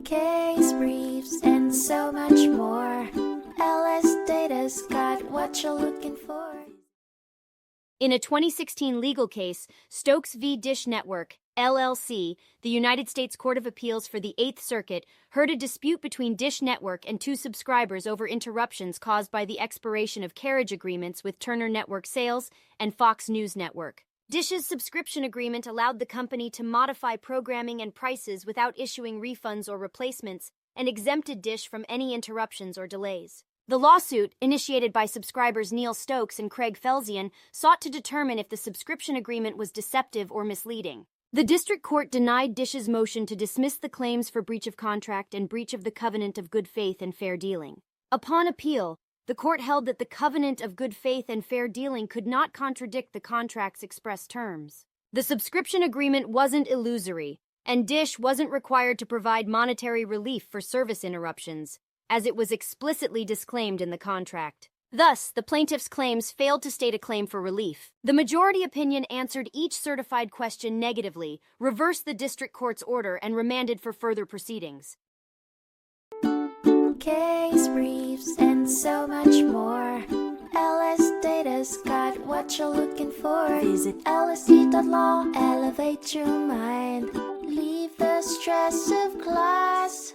case briefs, and so much more. LSData's got what you're looking for. In a 2016 legal case, Stokes v. Dish Network, L.L.C., the United States Court of Appeals for the Eighth Circuit heard a dispute between Dish Network and two subscribers over interruptions caused by the expiration of carriage agreements with Turner Network Sales and Fox News Network. Dish's subscription agreement allowed the company to modify programming and prices without issuing refunds or replacements, and exempted Dish from any interruptions or delays. The lawsuit, initiated by subscribers Neil Stokes and Craig Felsian, sought to determine if the subscription agreement was deceptive or misleading. The district court denied Dish's motion to dismiss the claims for breach of contract and breach of the covenant of good faith and fair dealing. Upon appeal, the court held that the covenant of good faith and fair dealing could not contradict the contract's express terms. The subscription agreement wasn't illusory, and Dish wasn't required to provide monetary relief for service interruptions, as it was explicitly disclaimed in the contract. Thus, the plaintiff's claims failed to state a claim for relief. The majority opinion answered each certified question negatively, reversed the district court's order, and remanded for further proceedings. Case briefs, and so much more. LSData's got what you're looking for. Visit LSD.law, elevate your mind. Leave the stress of class.